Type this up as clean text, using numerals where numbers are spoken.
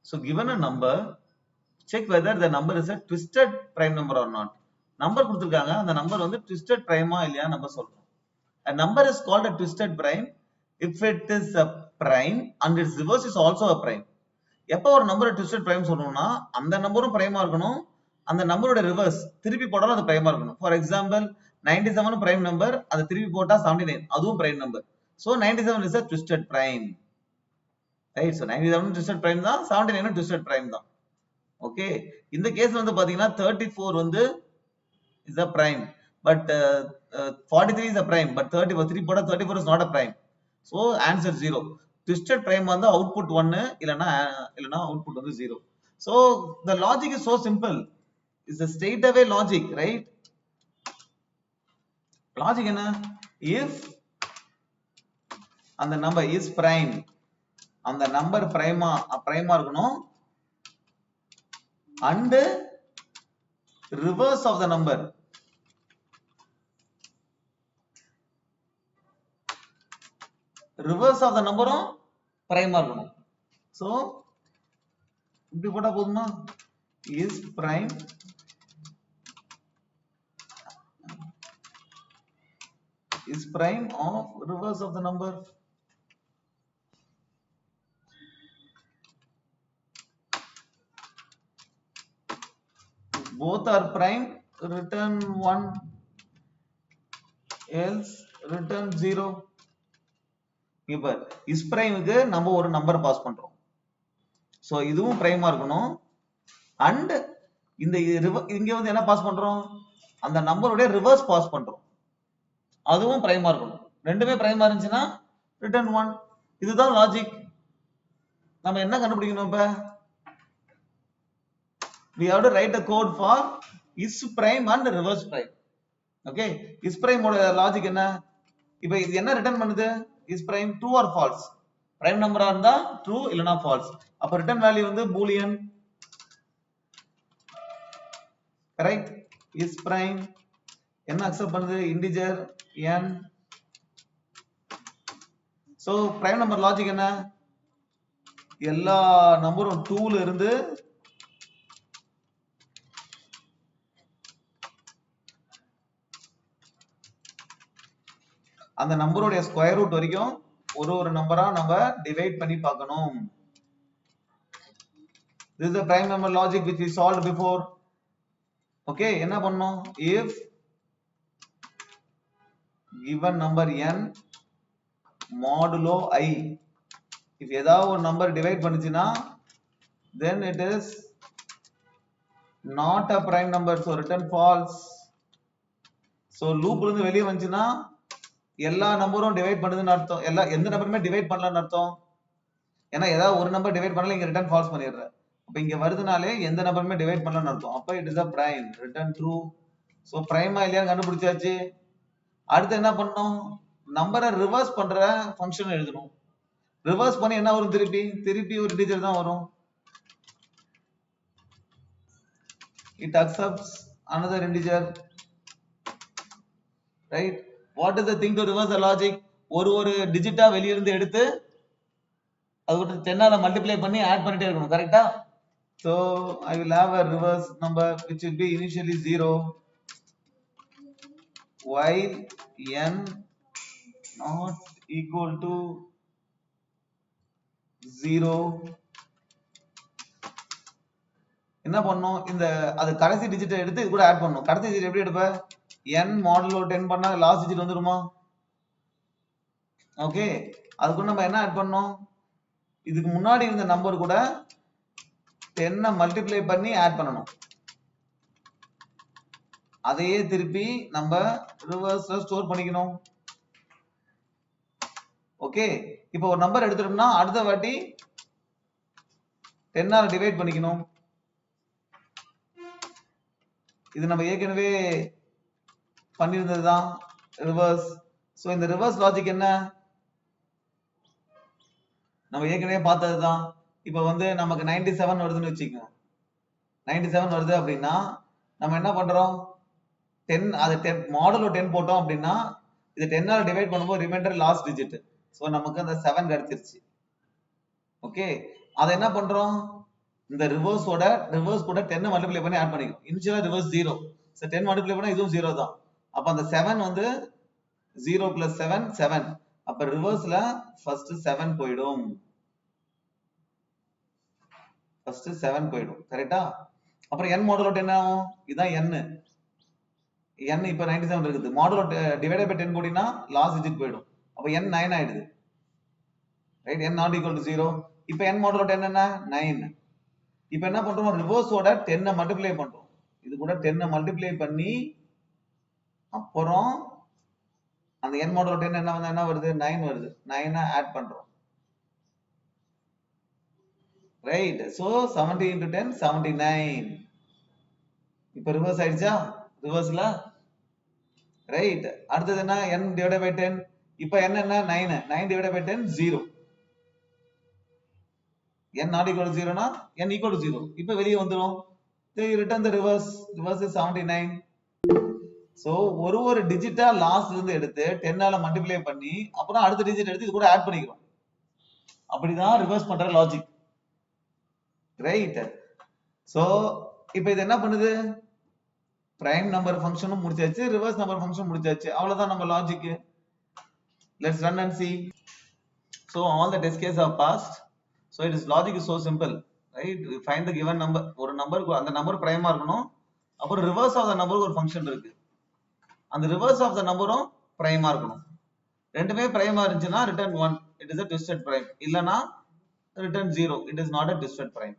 So given a number, check whether the number is a twisted prime number or not. Number கொடுத்திருக்காங்க, அந்த number வந்து twisted prime இல்லையா நம்ம சொல்றோம். A number is called a twisted prime if it is a prime and its reverse is also a prime. எப்போ ஒரு number twisted prime சொல்லணும்னா அந்த நம்பரும் பிரைமா இருக்கணும், அந்த நம்பரோட ரிவர்ஸ் திருப்பி போட்டாலும் அது பிரைமா இருக்கணும். ஃபார் எக்ஸாம்பிள் 97 பிரைம் நம்பர், அது திருப்பி போட்டா 79 அதுவும் prime number. So 97 is a twisted prime. Right, so 97 twisted prime தான், 79 twisted prime தான். Okay, இந்த கேஸ்ல வந்து பாத்தீங்கன்னா 34 வந்து is a prime, but 43 is a prime, but 34 is not a prime. So answer 0. Twisted prime வந்து output 1 இல்லனா output வந்து 0. So the logic is so simple. It's a straight away logic, right? Logic என்ன? If அந்த number is prime, அந்த number prime-ஆ இருக்கணும், and reverse of the number prime-ஆ இருக்கணும். So இப்படி போட்டா போதுமா? is prime of reverse of the number. Both are prime, return 1, else return 0. இப்ப is prime க்கு நம்ம ஒரு நம்பர் பாஸ் பண்றோம். சோ இதுவும் பிரைமா இருக்கணும், and இந்த இங்க வந்து என்ன பாஸ் பண்றோம்? அந்த நம்பரோட ரிவர்ஸ் பாஸ் பண்றோம், அதுவும் பிரைமா இருக்கணும். ரெண்டுமே பிரைமா இருந்துச்சுன்னா ரிட்டர்ன் 1. இதுதான் லாஜிக். நம்ம என்ன கண்டுபிடிக்கணும்? இப்ப we have to write a code for is prime and reverse prime. Okay, is prime ஓட லாஜிக் என்ன? இப்போ இது என்ன ரிட்டர்ன் பண்ணுது? is prime true or false? prime நம்பரா இருந்தா true இல்லனா false. அப்ப ரிட்டர்ன் வேல்யூ வந்து boolean. correct? is prime என்ன அக்செப்ட் பண்ணுது? integer n. so prime number logic என்ன? எல்லா நம்பரும் 2 ல இருந்து அந்த நம்பரோட ஸ்கொயர் ரூட் வரைக்கும் ஒரு நம்பரா நம்ம டிவைட் பண்ணி பார்க்கணும். This is the prime number logic which we solved before. Okay, என்ன பண்ணோம்? if given number n modulo I, if ஏதாவது ஒரு நம்பர் டிவைட் பண்ணுச்சுன்னா then it is not a prime number, so return false. so loop ல இருந்து வெளியே வந்துச்சுன்னா எல்லா நம்பரும் டிவைட் பண்ணுதுன்னு அர்த்தம், எந்த நம்பருமே டிவைட் பண்ணலன்னு அர்த்தம். ஏன்னா ஏதாவது ஒரு நம்பர் டிவைட் பண்ணல, இங்க ரிட்டர்ன் ஃபால்ஸ் பண்ணிடுற. அப்ப இங்க வருதுனாலே எந்த நம்பருமே டிவைட் பண்ணலன்னு அர்த்தம். அப்ப it is a prime, return true. So பிரைமா இல்லையான்னு கண்டுபிடிச்சாச்சு. அடுத்து என்ன பண்ணோம்? நம்பரை ரிவர்ஸ் பண்ற ஃபங்க்ஷன் எழுதணும். ரிவர்ஸ் பண்ணி என்ன வரும்? திருப்பி ஒரு இன்டிஜர் தான் வரும். it accepts another integer, right? what is the thing to reverse the logic? ஒரு டிஜிட்டா வெளிய இருந்து எடுத்து அது விட்டு 10 ஆல மல்டிப்ளை பண்ணி ஆட் பண்ணிட்டே இருக்கணும். கரெக்ட்டா? so I will have a reverse number which will be initially 0 while n not equal to 0. என்ன பண்ணோம்? இந்த அது கடைசி டிஜிட்டை எடுத்து இது கூட ஆட் பண்ணணும். கடைசி டிஜிட் எப்படி எடுப்ப? n மாடுலோ 10 பண்ணா லாஸ்ட் டிஜிட் வந்துருமா? ஓகே, அதுக்கு நம்ம என்ன ஆட் பண்ணோம்? இதுக்கு முன்னாடி இருந்த நம்பர் கூட 10 மல்டிப்ளை பண்ணி ஆட் பண்ணணும். அதையே திருப்பி நம்ம ரிவர்ஸ்ல ஸ்டோர் பண்ணிக்கணும். ஓகே, இப்போ ஒரு நம்பர் எடுத்துட்டோம்னா அடுத்த வாட்டி 10 ஆல டிவைட் பண்ணிக்கணும். இது நம்ம ஏற்கனவே பண்ணிருந்ததுதான் ரிவர்ஸ். சோ இந்த ரிவர்ஸ் லாஜிக் என்ன? நம்ம ஏற்கனவே பார்த்ததுதான். இப்போ வந்து நமக்கு 97 வருதுன்னு வச்சுக்கோங்க. 97 வருது அப்படின்னா நம்ம என்ன பண்றோம்? 10 அது 10 மாடுலோ 10 போட்டோம் அப்படின்னா இது 10 ஆல டிவைட் பண்ணும்போது ரிமைண்டர் லாஸ்ட் டிஜிட். சோ நமக்கு அந்த 7 கிடைச்சிருச்சு. ஓகே, அதை என்ன பண்றோம்? இந்த ரிவர்ஸ் கூட 10 மல்டிப்ளை பண்ணி ஆட் பண்ணிக்கும். இனிஷியலா ரிவர்ஸ் 0. சோ 10 மல்டிப்ளை பண்ணா இதுவும் 0 தான். அப்ப அந்த 7 வந்து 0 plus 7 7. அப்ப ரிவர்ஸ்ல ஃபர்ஸ்ட் 7 போய்டும். ஃபர்ஸ்ட் 7 போய்டும். கரெக்ட்டா? அப்புறம் n மாடுலோ 10 ஆகும். இதான் n. n இப்ப 97 இருக்குது. மாடுலோ டிவைடட் பை 10 போடினா லாஸ்ட் டிஜிட் போய்டும். அப்ப n 9 ஆயிடுது. Right? n not equal to 0. இப்ப n மாடுலோ 10 என்ன? 9. இப்ப என்ன பண்றோம்? ரிவர்ஸ் ஓட 10 மல்டிப்ளை பண்றோம். இது கூட 10 மல்டிப்ளை பண்ணி அப்புறம் அந்த n மாடுலோ 10 என்ன வருது? 9 வருது. 9 ஆட் பண்றோம். ரைட்? So 70 into 10 79. இப்ப ரிவர்ஸ் ஆயிடுச்சா? ரிவர்ஸ்ல ரைட். அடுத்தது என்ன? n divided by 10. இப்ப n என்ன? 9. 9 divided by 10 0. n not equal to 0 னா n equal to 0. இப்ப வெளிய வந்துரும். Then you return the reverse. Reverse is 79. So ஒரு டிஜிட்டா லாஸ்ட்ல இருந்து எடுத்து 10 ஆல மல்டிப்ளை பண்ணி அப்புறம் அடுத்த டிஜிட் எடுத்து இது கூட ஆட் பண்ணிக்கிறோம். அப்படிதான் ரிவர்ஸ் பண்ற லாஜிக். ரைட்? சோ இப்போ இது என்ன பண்ணுது? பிரைம் நம்பர் ஃபங்க்ஷனும் முடிச்சாச்சு, ரிவர்ஸ் நம்பர் ஃபங்க்ஷன் முடிச்சாச்சு. அவ்வளவுதான் நம்ம logic. Let's run and see. So all the test cases are passed. So it is logic is so simple, right? You find the given number. ஒரு நம்பருக்கு அந்த நம்பர் பிரைமா இருக்கணும். அப்புறம் reverse of the நம்பருக்கு ஒரு ஃபங்க்ஷன் இருக்கு. அந்த ரிவர்ஸ் ஆஃப் த நம்பரும் பிரைமா இருக்கணும். ரெண்டுமே பிரைமா இருந்துச்சுன்னா return 1. It is a twisted prime. இல்லனா return 0. It is not a twisted prime.